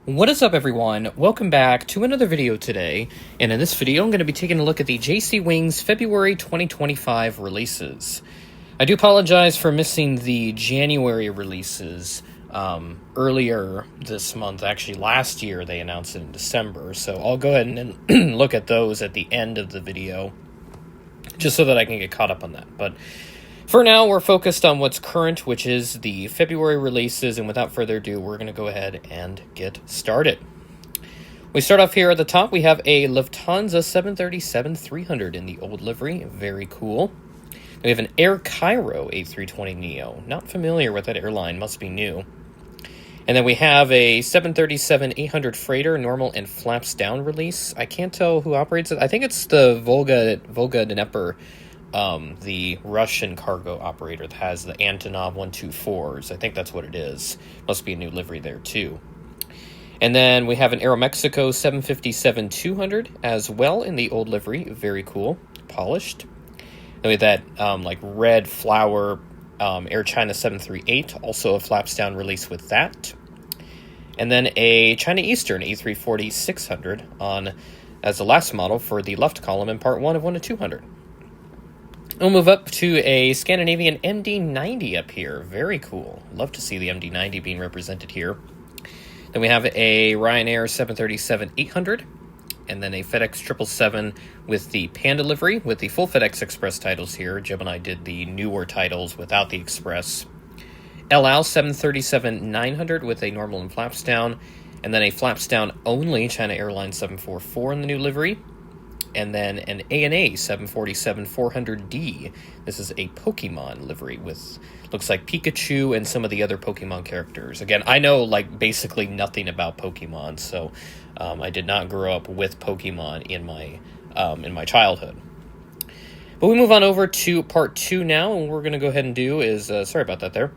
What is up, everyone? Welcome back to another video today, and in this video I'm going to be taking a look at the JC Wings February 2025 releases. I do apologize for missing the January releases earlier this month. Actually, last year they announced it in December, so I'll go ahead and look at those at the end of the video, just so that I can get caught up on that. But for now, we're focused on what's current, which is the February releases, and without further ado, we're going to go ahead and get started. We start off here at the top. We have a Lufthansa 737-300 in the old livery. Very cool. We have an Air Cairo A320neo. Not familiar with that airline. Must be new. And then we have a 737-800 freighter, normal and flaps down release. I can't tell who operates it. I think it's the Volga Dnieper, the Russian cargo operator that has the Antonov 124s. I think that's what it is. Must be a new livery there too. And then we have an Aeromexico 757-200 as well in the old livery. Very cool. Polished. Then we have that like red flower Air China 738, also a flaps down release with that. And then a China Eastern A340-600 on as the last model for the left column in part 1 of 1 to 200. We'll move up to a Scandinavian MD-90 up here. Very cool. Love to see the MD-90 being represented here. Then we have a Ryanair 737-800, and then a FedEx 777 with the Panda livery, with the full FedEx Express titles here. Gemini did the newer titles without the Express. El Al 737-900 with a normal and flaps down, and then a flaps down only China Airlines 744 in the new livery. And then an ANA 747-400D. This is a Pokemon livery with, looks like Pikachu and some of the other Pokemon characters. Again, I know like basically nothing about Pokemon, so I did not grow up with Pokemon in my childhood. But we move on over to part 2 now, and what we're going to go ahead and do is, sorry about that there.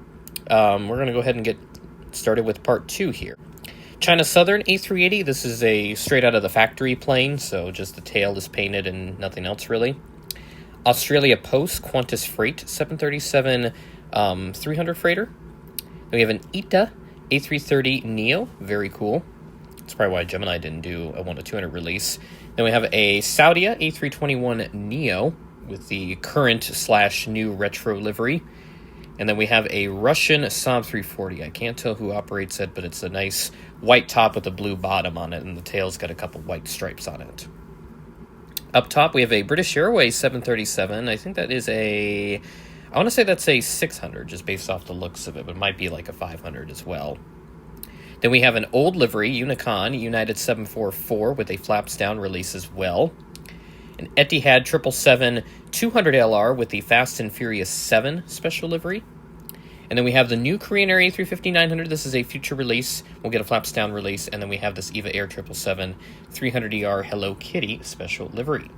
We're going to go ahead and get started with part 2 here. China Southern A380, this is a straight out of the factory plane, so just the tail is painted and nothing else really. Australia Post Qantas Freight 737-300 freighter. Then we have an ITA A330neo, very cool. That's probably why Gemini didn't do a 1 to 200 release. Then we have a Saudia A321neo with the current / new retro livery. And then we have a Russian Saab 340. I can't tell who operates it, but it's a nice white top with a blue bottom on it, and the tail's got a couple white stripes on it. Up top, we have a British Airways 737. I think that is I want to say that's a 600, just based off the looks of it, but it might be like a 500 as well. Then we have an old livery, Unicon, United 744, with a flaps down release as well. An Etihad 777-200LR with the Fast and Furious 7 special livery. And then we have the new Korean Air A350-900. This is a future release. We'll get a flaps down release. And then we have this EVA Air 777-300ER Hello Kitty special livery.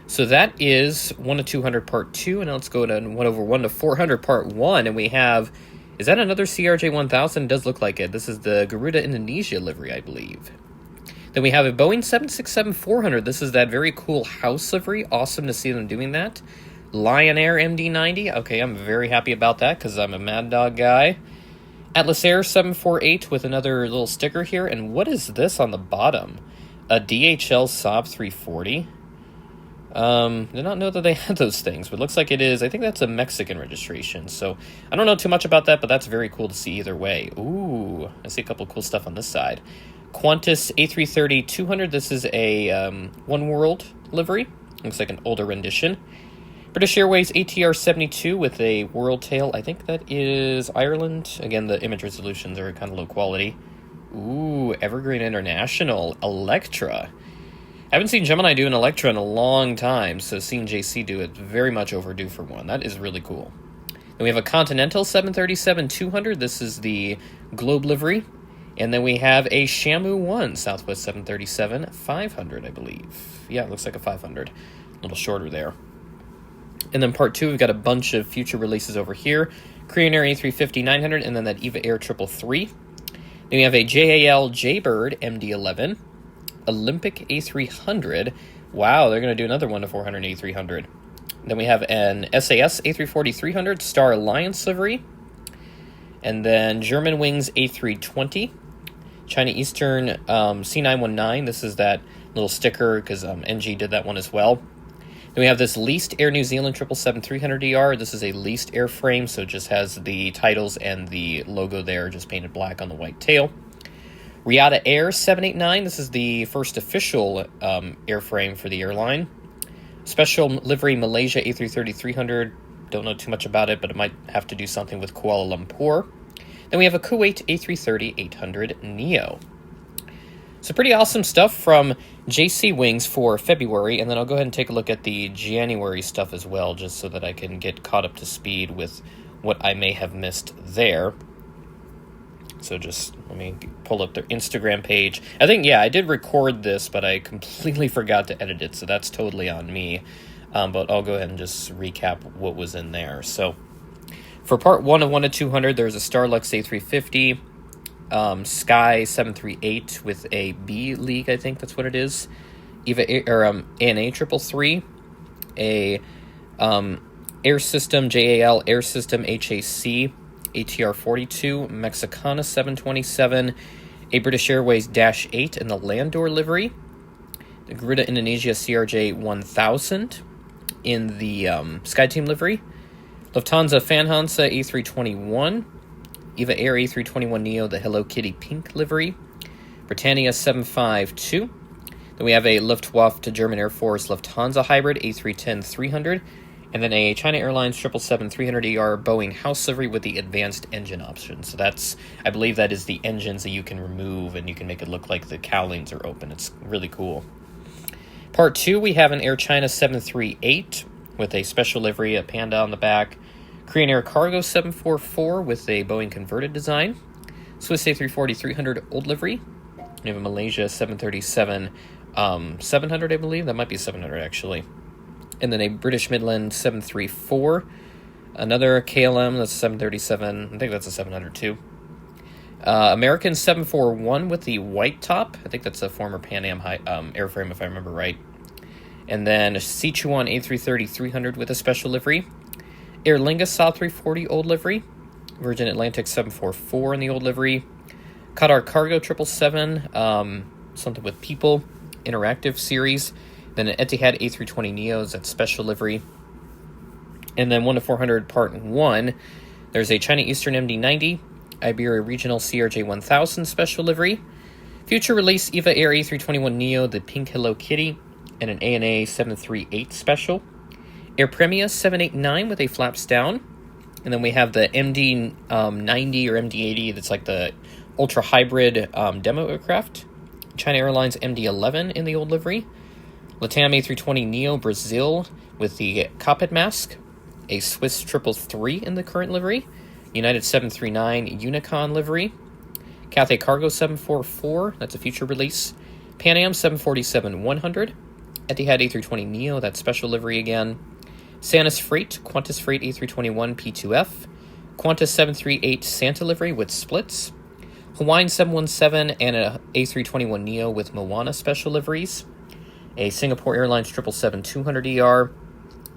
So that is 1 to 200 part 2. And now let's go to 1 to 400 part 1. And we have, is that another CRJ-1000? It does look like it. This is the Garuda Indonesia livery, I believe. Then we have a Boeing 767-400. This is that very cool house livery. Awesome to see them doing that. Lion Air MD-90. Okay, I'm very happy about that because I'm a Mad Dog guy. Atlas Air 748 with another little sticker here. And what is this on the bottom? A DHL Saab 340. Did not know that they had those things, but it looks like it is. I think that's a Mexican registration. So I don't know too much about that, but that's very cool to see either way. Ooh, I see a couple cool stuff on this side. Qantas A330-200. This is a One World livery. Looks like an older rendition. British Airways ATR-72 with a world tail. I think that is Ireland. Again, the image resolutions are kind of low quality. Ooh, Evergreen International. Electra. I haven't seen Gemini do an Electra in a long time, so seeing JC do it, very much overdue for one. That is really cool. Then we have a Continental 737-200. This is the Globe livery. And then we have a Shamu 1 Southwest 737-500, I believe. Yeah, it looks like a 500. A little shorter there. And then part 2, we've got a bunch of future releases over here. Korean Air A350-900, and then that EVA Air 333. Then we have a JAL Jaybird MD-11. Olympic A300. Wow, they're going to do another 1 to 400 A300. Then we have an SAS A340-300 Star Alliance livery. And then German Wings A320. China Eastern C919. This is that little sticker because NG did that one as well. Then we have this leased Air New Zealand 777-300ER. This is a leased airframe, so it just has the titles and the logo there, just painted black on the white tail. Riata Air 789. This is the first official airframe for the airline. Special livery Malaysia A330-300. Don't know too much about it, but it might have to do something with Kuala Lumpur. Then we have a Kuwait A330-800 Neo. So pretty awesome stuff from JC Wings for February, and then I'll go ahead and take a look at the January stuff as well, just so that I can get caught up to speed with what I may have missed there. So just let me pull up their Instagram page. I think, I did record this, but I completely forgot to edit it, so that's totally on me. But I'll go ahead and just recap what was in there. So for part 1 of 1 to 200, there's a Starlux A350, Sky 738 with a B League, I think that's what it is. ANA 333, a Air System JAL Air System HAC ATR 42, Mexicana 727, a British Airways Dash 8 in the Landor livery, the Garuda Indonesia CRJ 1000 in the SkyTeam livery, Lufthansa Fanhansa A321, EVA Air A321neo, the Hello Kitty pink livery, Britannia 752. Then we have a Luftwaffe to German Air Force Lufthansa hybrid A310-300, and then a China Airlines 777-300ER Boeing house livery with the advanced engine option. So that's, I believe that is the engines that you can remove, and you can make it look like the cowlings are open. It's really cool. Part 2, we have an Air China 738 with a special livery, a panda on the back, Korean Air Cargo 744 with a Boeing converted design, Swiss A340-300 old livery, we have a Malaysia 737 700, I believe. That might be 700, actually. And then a British Midland 734, another KLM, that's 737, I think that's a 700 too. American 741 with the white top, I think that's a former Pan Am airframe if I remember right. And then a Sichuan A330-300 with a special livery. Aer Lingus SA 340 old livery. Virgin Atlantic 744 in the old livery. Qatar Cargo 777, something with people, interactive series. Then an Etihad A320neo is that special livery. And then 1 to 400 part 1, there's a China Eastern MD-90, Iberia Regional CRJ 1000 special livery. Future release EVA Air A321neo, the pink Hello Kitty, and an ANA 738 special. Air Premia 789 with a flaps down. And then we have the MD-90 or MD-80, that's like the ultra hybrid demo aircraft. China Airlines MD-11 in the old livery. LATAM A320neo Brazil with the cockpit mask. A Swiss 333 in the current livery. United 739 Unicon livery. Cathay Cargo 744, that's a future release. Pan Am 747-100. Etihad A320neo, that's special livery again. Sanus Freight, Qantas Freight A321 P2F. Qantas 738 Santa livery with splits. Hawaiian 717 and a A321neo with Moana special liveries. A Singapore Airlines 777-200ER.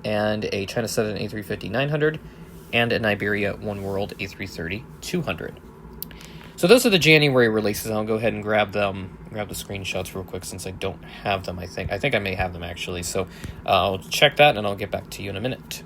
And a China Southern A350-900. And an Iberia One World A330-200. So those are the January releases. I'll go ahead and grab the screenshots real quick since I don't have them, I think. I think I may have them, actually. So I'll check that, and I'll get back to you in a minute.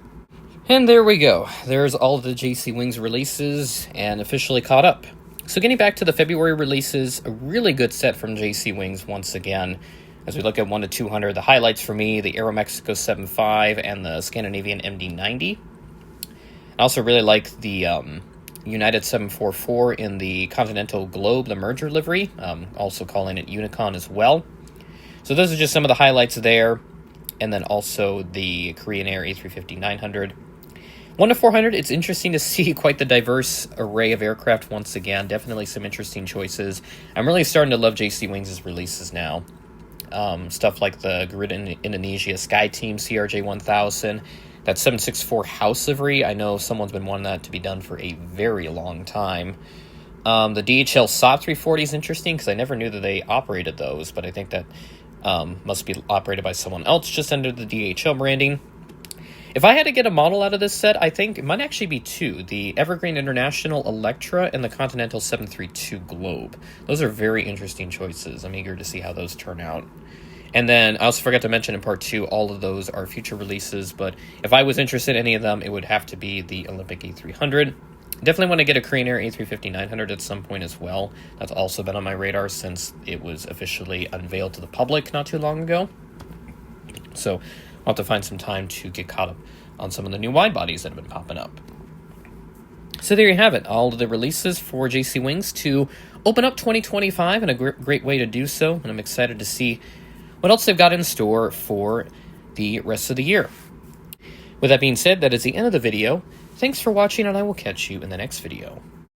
And there we go. There's all of the JC Wings releases and officially caught up. So getting back to the February releases, a really good set from JC Wings once again. As we look at 1 to 200, the highlights for me, the Aeromexico 75 and the Scandinavian MD-90. I also really like the United 744 in the Continental Globe, the merger livery, also calling it Unicon as well. So those are just some of the highlights there. And then also the Korean Air A350-900. 1 to 400, it's interesting to see quite the diverse array of aircraft once again. Definitely some interesting choices. I'm really starting to love JC Wings' releases now. Stuff like the Garuda Indonesia SkyTeam CRJ 1000. That 764 house livery, I know someone's been wanting that to be done for a very long time. The DHL SA 340 is interesting because I never knew that they operated those, but I think that must be operated by someone else just under the DHL branding. If I had to get a model out of this set, I think it might actually be two. The Evergreen International Electra and the Continental 732 Globe. Those are very interesting choices. I'm eager to see how those turn out. And then I also forgot to mention in part 2, all of those are future releases, but if I was interested in any of them, it would have to be the Olympic E300. Definitely want to get a Korean Air A350-900 at some point as well. That's also been on my radar since it was officially unveiled to the public not too long ago. So I'll have to find some time to get caught up on some of the new wide bodies that have been popping up. So there you have it, all of the releases for JC Wings to open up 2025, and a great way to do so, and I'm excited to see what else they've got in store for the rest of the year. With that being said, that is the end of the video. Thanks for watching, and I will catch you in the next video.